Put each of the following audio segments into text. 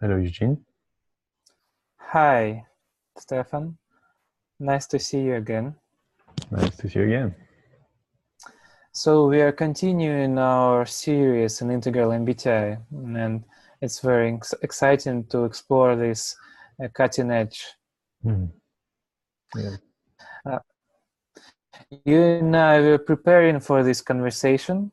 Hello, Eugene. Hi, Stéphane. Nice to see you again. Nice to see you again. So we are continuing our series on integral MBTI, and it's very exciting to explore this cutting edge. Yeah. You and I were preparing for this conversation,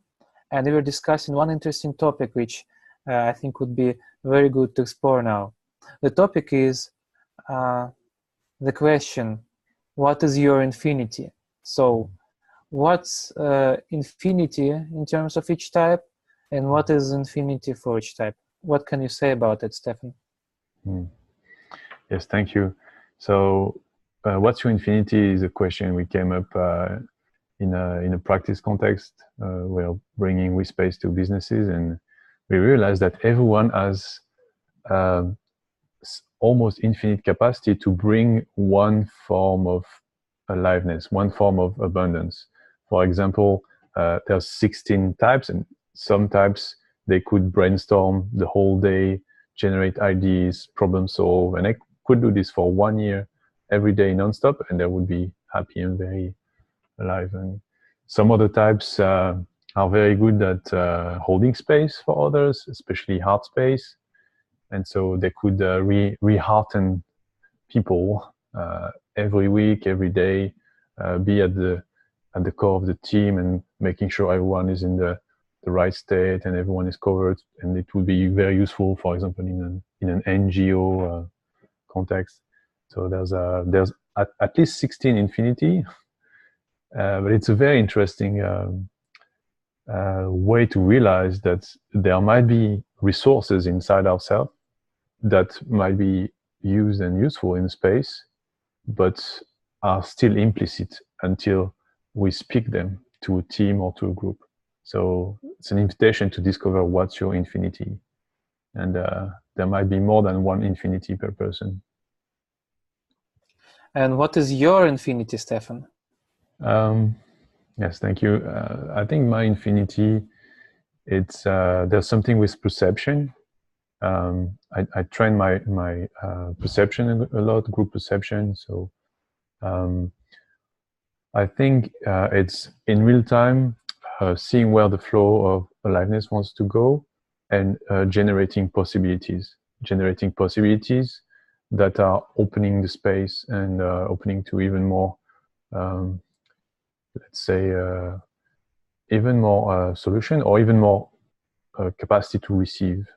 and we were discussing one interesting topic which I think would be very good to explore now. The topic is the question, what is your infinity? So what's infinity in terms of each type, and what is infinity for each type? What can you say about it, Stefan? Yes, thank you. So, what's your infinity is a question we came up in a practice context. We're bringing WeSpace to businesses, and we realized that everyone has um, almost infinite capacity to bring one form of aliveness, one form of abundance. For example, there's 16 types, and some types they could brainstorm the whole day, generate ideas, problem solve, and I could do this for 1 year, every day, nonstop, and they would be happy and very alive. And some other types are very good at holding space for others, especially heart space, and so they could re-hearten people every week, every day, be at the core of the team and making sure everyone is in the right state and everyone is covered. And it would be very useful, for example, in an NGO context. So there's at least 16 infinity, but it's a very interesting way to realize that there might be resources inside ourselves that might be used and useful in space, but are still implicit until we speak them to a team or to a group. So it's an invitation to discover what's your infinity. And there might be more than one infinity per person. And what is your infinity, Stefan? Yes, thank you. I think my infinity, it's there's something with perception. I train my perception a lot, group perception. So I think it's in real time, seeing where the flow of aliveness wants to go, and generating possibilities that are opening the space and opening to even more, let's say, even more solution or even more capacity to receive.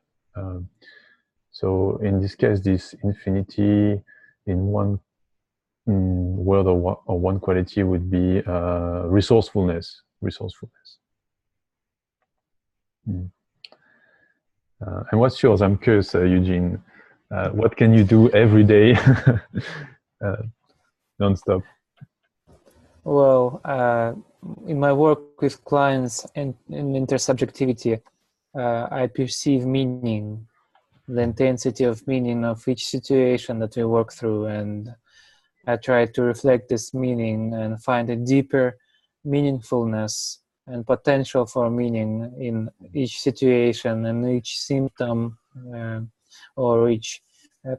So in this case, this infinity in one word or one quality would be resourcefulness. And what's yours? I'm curious, Eugene. What can you do every day, nonstop? Well, in my work with clients and in intersubjectivity, I perceive meaning, the intensity of meaning of each situation that we work through, and I try to reflect this meaning and find a deeper meaningfulness and potential for meaning in each situation and each symptom or each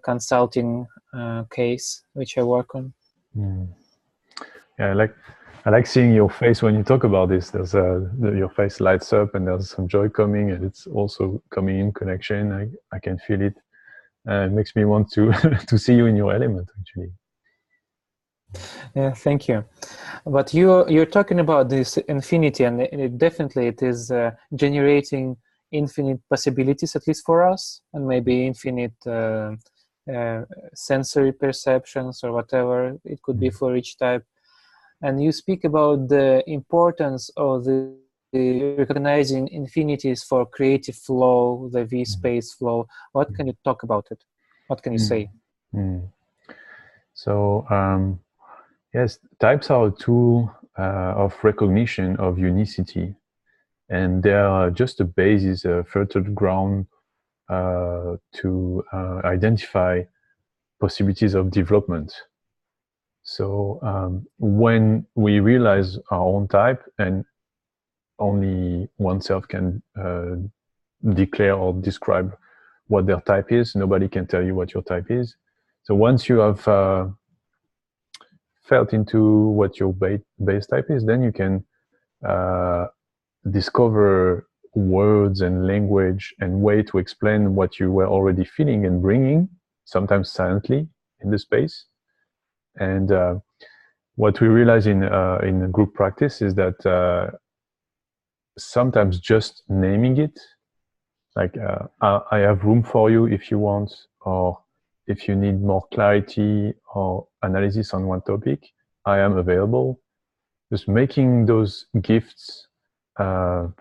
consulting case which I work on. Yeah, I like seeing your face when you talk about this. There's your face lights up, and there's some joy coming, and it's also coming in connection. I can feel it. It makes me want to to see you in your element, actually. Yeah, thank you. But you're talking about this infinity, and definitely it is generating infinite possibilities, at least for us, and maybe infinite sensory perceptions or whatever it could be for each type. And you speak about the importance of the recognizing infinities for creative flow, the V-space flow. What can you talk about it? What can you say? So yes, types are a tool of recognition of unicity, and they are just a basis, a fertile ground to identify possibilities of development. So when we realize our own type, and only oneself can declare or describe what their type is. Nobody can tell you what your type is. So once you have felt into what your base type is, then you can discover words and language and way to explain what you were already feeling and bringing, sometimes silently, in the space. And what we realize in group practice is that sometimes just naming it, like I have room for you if you want, or if you need more clarity or analysis on one topic, I am available. Just making those gifts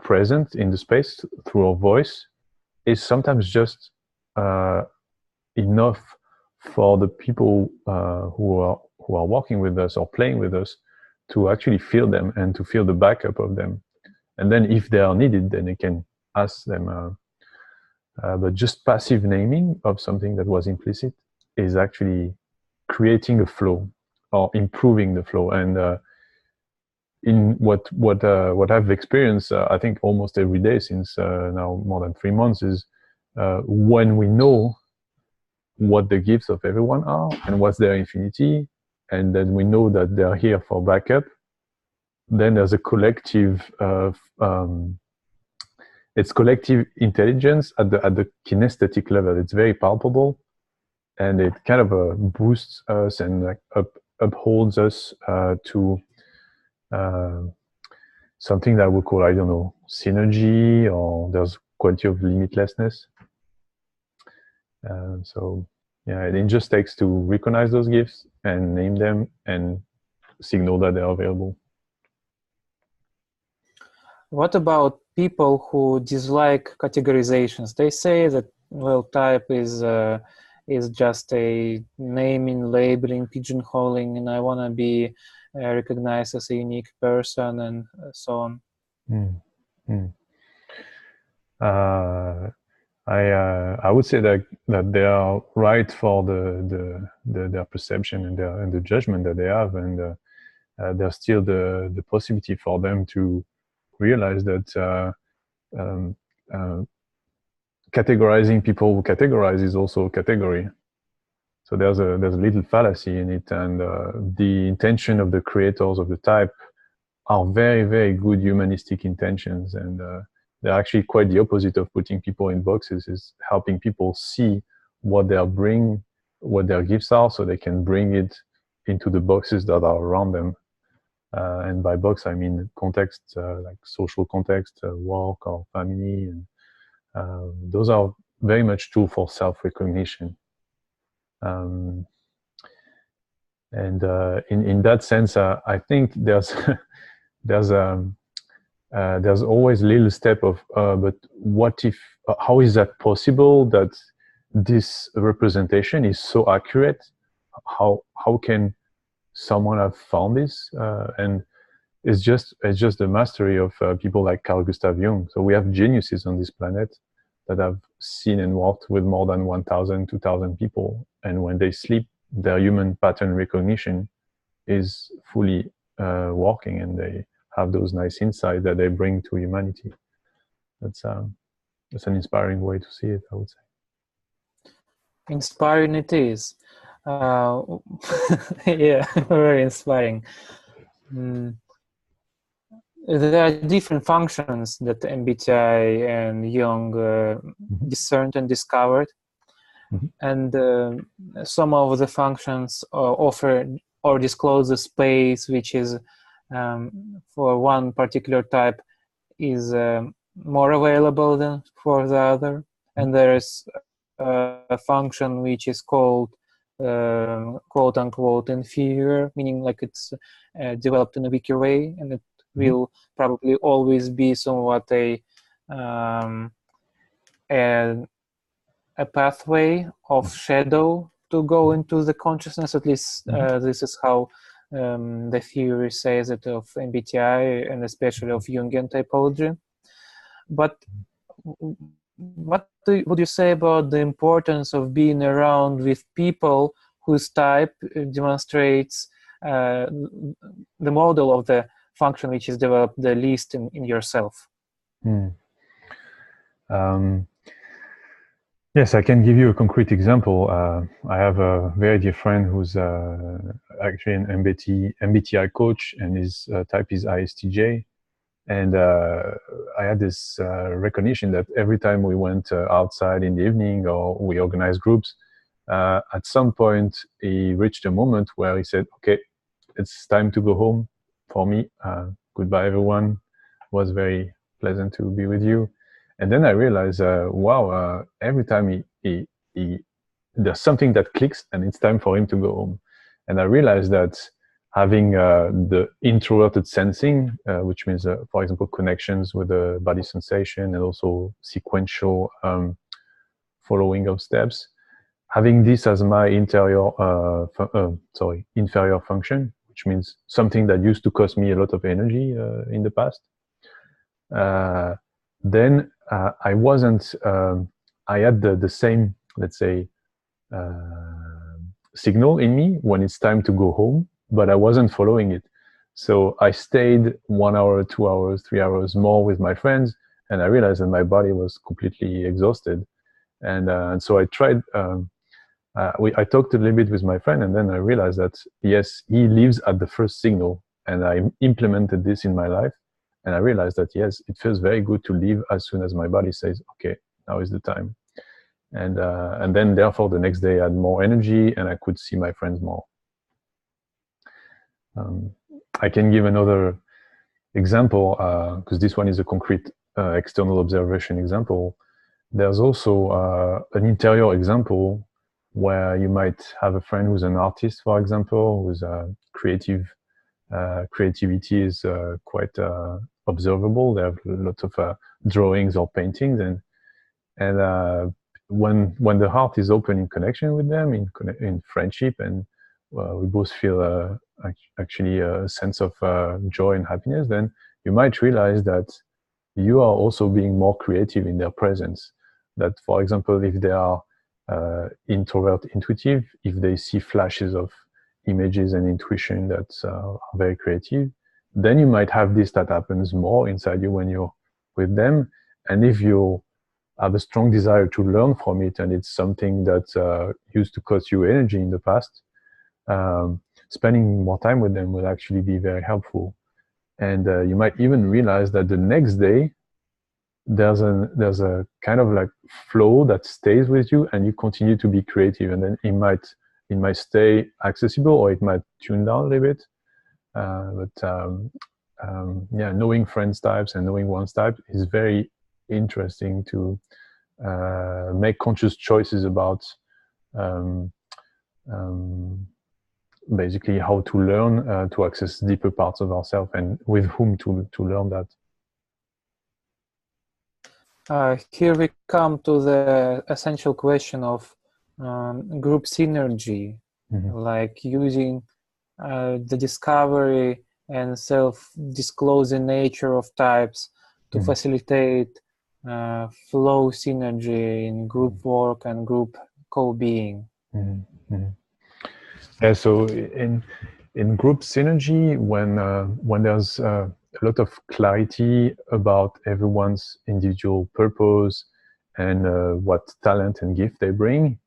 present in the space through our voice is sometimes just enough for the people who are working with us or playing with us to actually feel them and to feel the backup of them. And then if they are needed, then they can ask them. But just passive naming of something that was implicit is actually creating a flow or improving the flow. And in what I've experienced, I think almost every day since now more than 3 months, is when we know what the gifts of everyone are and what's their infinity, and then we know that they're here for backup, then there's a collective it's collective intelligence at the kinesthetic level. It's very palpable, and it kind of boosts us and like upholds us to something that we call, I don't know, synergy, or there's quality of limitlessness. So yeah, it just takes to recognize those gifts and name them and signal that they're available. What about people who dislike categorizations? They say that, well, type is just a naming, labeling, pigeonholing, and I want to be recognized as a unique person, and so on. I would say that they are right for their perception and the judgment that they have, and there's still the possibility for them to realize that categorizing people who categorize is also a category. So there's a little fallacy in it, and the intention of the creators of the type are very, very good humanistic intentions, and they're actually quite the opposite of putting people in boxes. Is helping people see what what their gifts are, so they can bring it into the boxes that are around them. And by box, I mean context, like social context, work or family, and those are very much tools for self-recognition. And in that sense, I think there's there's always a little step of but what if, how is that possible that this representation is so accurate? How can someone have found this? And it's just the mastery of people like Carl Gustav Jung. So we have geniuses on this planet that have seen and worked with more than 1,000, 2,000 people, and when they sleep, their human pattern recognition is fully working, and they have those nice insights that they bring to humanity. That's an inspiring way to see it, I would say. Inspiring it is. Yeah, very inspiring. There are different functions that MBTI and Jung discerned and discovered. And some of the functions offer or disclose a space which is for one particular type is more available than for the other. And there is a function which is called quote unquote inferior, meaning like it's developed in a weaker way, and it will probably always be somewhat a pathway of shadow to go into the consciousness. At least this is how the theory says it of MBTI and especially of Jungian typology. But what would you say about the importance of being around with people whose type demonstrates the model of the function which is developed the least in yourself? Yes, I can give you a concrete example. I have a very dear friend who's actually an MBTI coach, and his type is ISTJ. And I had this recognition that every time we went outside in the evening or we organized groups, at some point he reached a moment where he said, "Okay, it's time to go home for me. Goodbye, everyone. It was very pleasant to be with you." And then I realized, wow, every time he there's something that clicks and it's time for him to go home. And I realized that having the introverted sensing, which means, for example, connections with the body sensation and also sequential following of steps, having this as my inferior function, which means something that used to cost me a lot of energy in the past. Then I wasn't. I had the same, let's say, signal in me when it's time to go home, but I wasn't following it. So I stayed 1 hour, 2 hours, 3 hours more with my friends, and I realized that my body was completely exhausted. And so I tried. I talked a little bit with my friend, and then I realized that yes, he lives at the first signal, and I implemented this in my life, and I realized that yes, it feels very good to leave as soon as my body says, "Okay, now is the time." And then therefore the next day I had more energy and I could see my friends more. I can give another example because this one is a concrete external observation example. There's also an interior example where you might have a friend who's an artist, for example, who's creative. Creativity is quite observable. They have lots of drawings or paintings, and when the heart is open in connection with them, in friendship, and we both feel actually a sense of joy and happiness, then you might realize that you are also being more creative in their presence. That, for example, if they are introvert intuitive, if they see flashes of images and intuition that are very creative, then you might have this that happens more inside you when you're with them. And if you have a strong desire to learn from it, and it's something that used to cost you energy in the past, spending more time with them will actually be very helpful. And you might even realize that the next day there's a kind of like flow that stays with you, and you continue to be creative. And then it might stay accessible, or it might tune down a little bit. Yeah, knowing friends types and knowing one's type is very interesting to make conscious choices about basically how to learn to access deeper parts of ourselves, and with whom to learn that. Here we come to the essential question of group synergy, like using the discovery and self-disclosing nature of types to facilitate flow synergy in group work and group co-being. Yeah, so in group synergy, when there's a lot of clarity about everyone's individual purpose and what talent and gift they bring,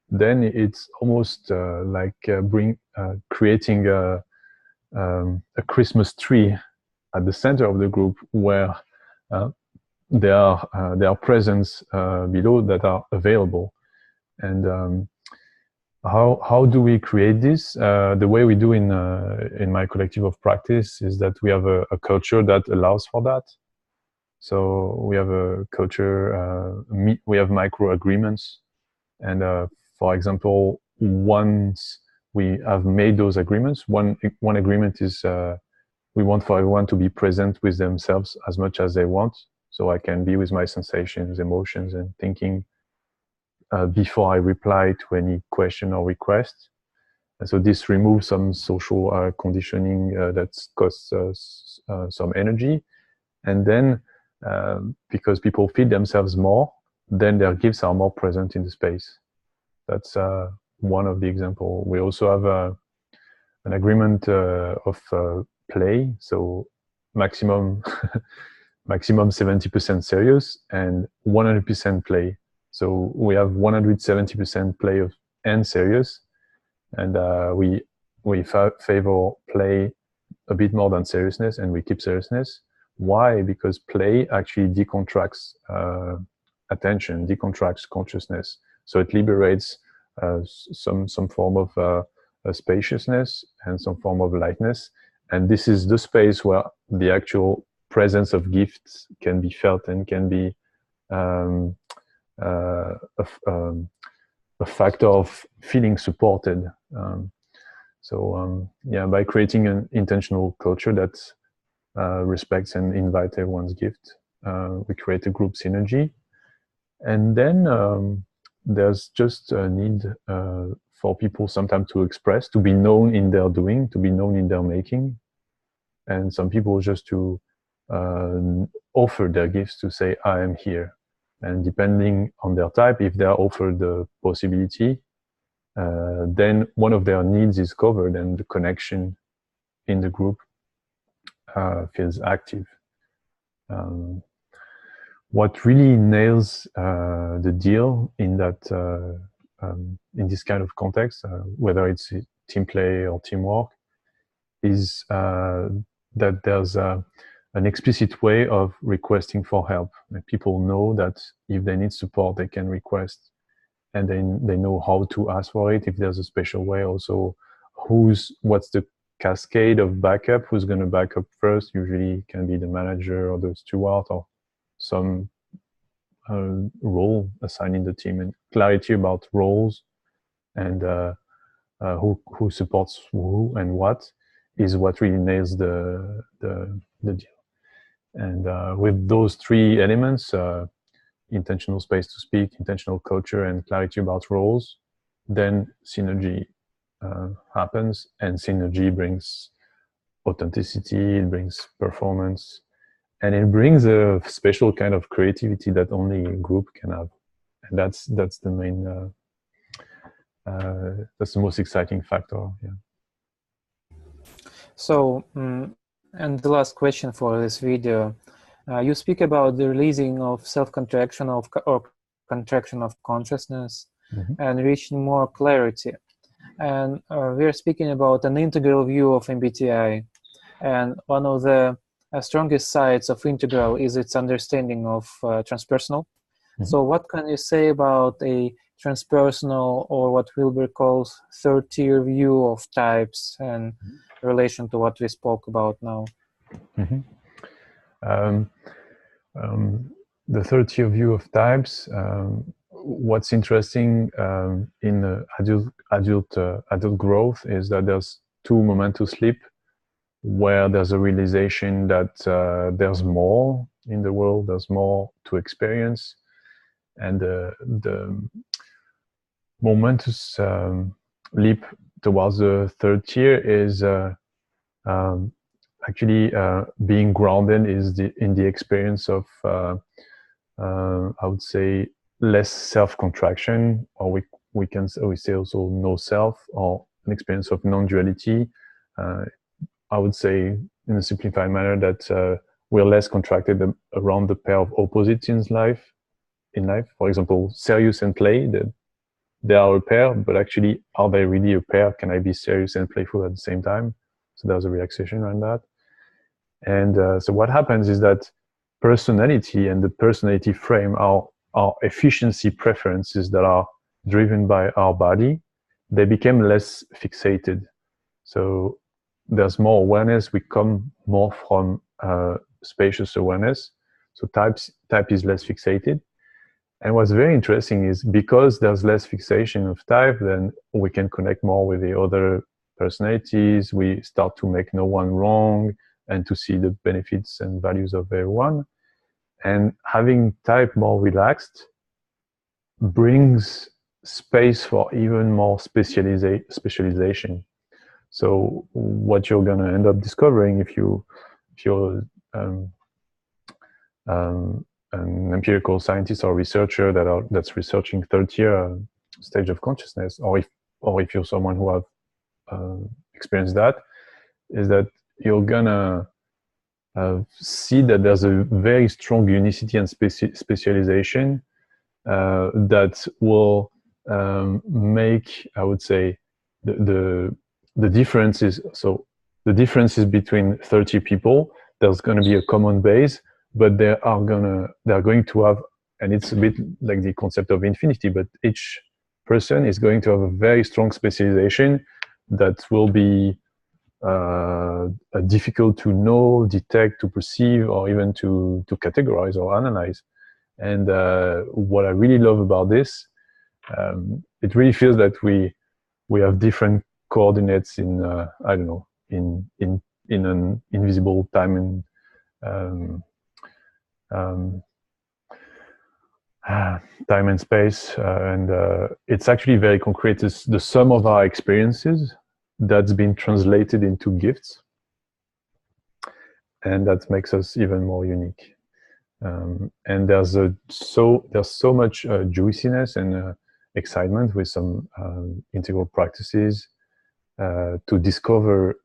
then it's almost like creating a Christmas tree at the center of the group, where there are presents below that are available. And how do we create this? The way we do in my collective of practice is that we have a culture that allows for that. So we have a culture, we have micro agreements. And for example, once we have made those agreements, one agreement is we want for everyone to be present with themselves as much as they want. So I can be with my sensations, emotions, and thinking before I reply to any question or request. And so this removes some social conditioning that costs us some energy. And then because people feed themselves more, then their gifts are more present in the space. That's one of the examples. We also have an agreement of play, so maximum 70% serious and 100% play. So we have 170% play and serious, and we favor play a bit more than seriousness, and we keep seriousness. Why? Because play actually decontracts attention, decontracts consciousness. So it liberates some form of spaciousness and some form of lightness. And this is the space where the actual presence of gifts can be felt and can be a factor of feeling supported. Yeah, by creating an intentional culture that respects and invites everyone's gift, we create a group synergy. And then there's just a need for people sometimes to express, to be known in their doing, to be known in their making. And some people just to offer their gifts, to say, I am here. And depending on their type, if they are offered the possibility, then one of their needs is covered and the connection in the group feels active. What really nails the deal in that in this kind of context, whether it's team play or teamwork, is that there's an explicit way of requesting for help. And people know that if they need support, they can request, and then they know how to ask for it. If there's a special way, also what's the cascade of backup, who's going to back up first. Usually it can be the manager or the steward or some role assigned in the team, and clarity about roles and who supports who and what is what really nails the deal. And with those three elements, intentional space to speak, intentional culture, and clarity about roles, then synergy happens, and synergy brings authenticity, it brings performance, and it brings a special kind of creativity that only a group can have. And that's the main, that's the most exciting factor. Yeah. So, and the last question for this video, you speak about the releasing of self-contraction or contraction of consciousness and reaching more clarity. And we're speaking about an integral view of MBTI. And one of the strongest sides of integral is its understanding of transpersonal. So what can you say about a transpersonal, or what Wilber calls third-tier view of types, and relation to what we spoke about now? The third-tier view of types, what's interesting in adult growth is that there's two momentous leap where there's a realization that there's more in the world, there's more to experience. And the momentous leap towards the third tier is actually being grounded in the experience of, I would say, less self-contraction, or we say also no self, or an experience of non-duality. I would say, in a simplified manner, that we're less contracted around the pair of opposites in life. For example, serious and play, they are a pair, but actually, are they really a pair? Can I be serious and playful at the same time? So there's a relaxation around that. And so what happens is that personality and the personality frame are efficiency preferences that are driven by our body. They become less fixated. So there's more awareness. We come more from spacious awareness. So type is less fixated. And what's very interesting is, because there's less fixation of type, then we can connect more with the other personalities. We start to make no one wrong and to see the benefits and values of everyone. And having type more relaxed brings space for even more specialization. So what you're going to end up discovering if you're an empirical scientist or researcher that's researching third-tier stage of consciousness, or if you're someone who have experienced that, is that you're gonna see that there's a very strong unicity and specialization that will make, I would say, the differences. So the differences between 30 people, there's going to be a common base, but they're going to have, and it's a bit like the concept of infinity, but each person is going to have a very strong specialization that will be difficult to know, detect, to perceive, or even to categorize or analyze. And what I really love about this, it really feels that we have different coordinates in I don't know, in an invisible time and time and space, and it's actually very concrete. It's the sum of our experiences that's been translated into gifts, and that makes us even more unique. And there's so much juiciness and excitement with some integral practices to discover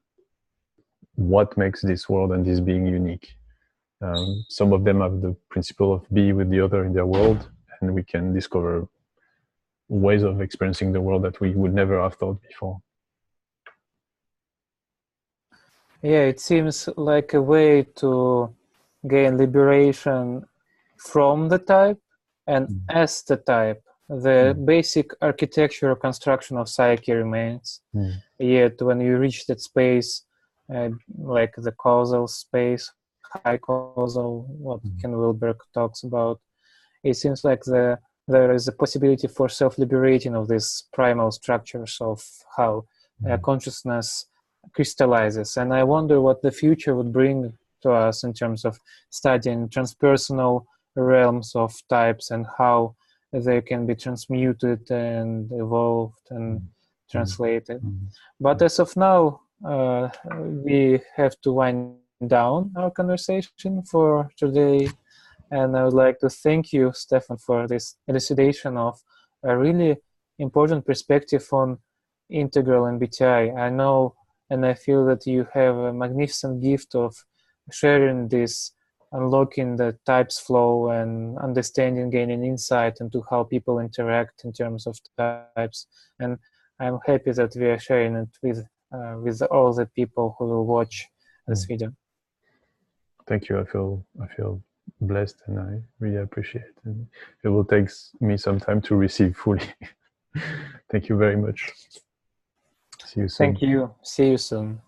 what makes this world and this being unique. Some of them have the principle of be with the other in their world, and we can discover ways of experiencing the world that we would never have thought before. Yeah, it seems like a way to gain liberation from the type and as the type. The basic architectural construction of psyche remains. Yet when you reach that space, like the causal space, high causal, what Ken Wilber talks about, it seems like there is a possibility for self-liberating of these primal structures of how consciousness crystallizes. And I wonder what the future would bring to us in terms of studying transpersonal realms of types and how they can be transmuted and evolved and translated. But as of now, we have to wind down our conversation for today. And I would like to thank you, Stéphane, for this elucidation of a really important perspective on integral MBTI. I know and I feel that you have a magnificent gift of sharing this, unlocking the types flow and understanding, gaining insight into how people interact in terms of types. And I'm happy that we are sharing it with all the people who will watch this video. Thank you. I feel blessed, and I really appreciate it. And it will take me some time to receive fully. Thank you very much. See you soon. Thank you. See you soon.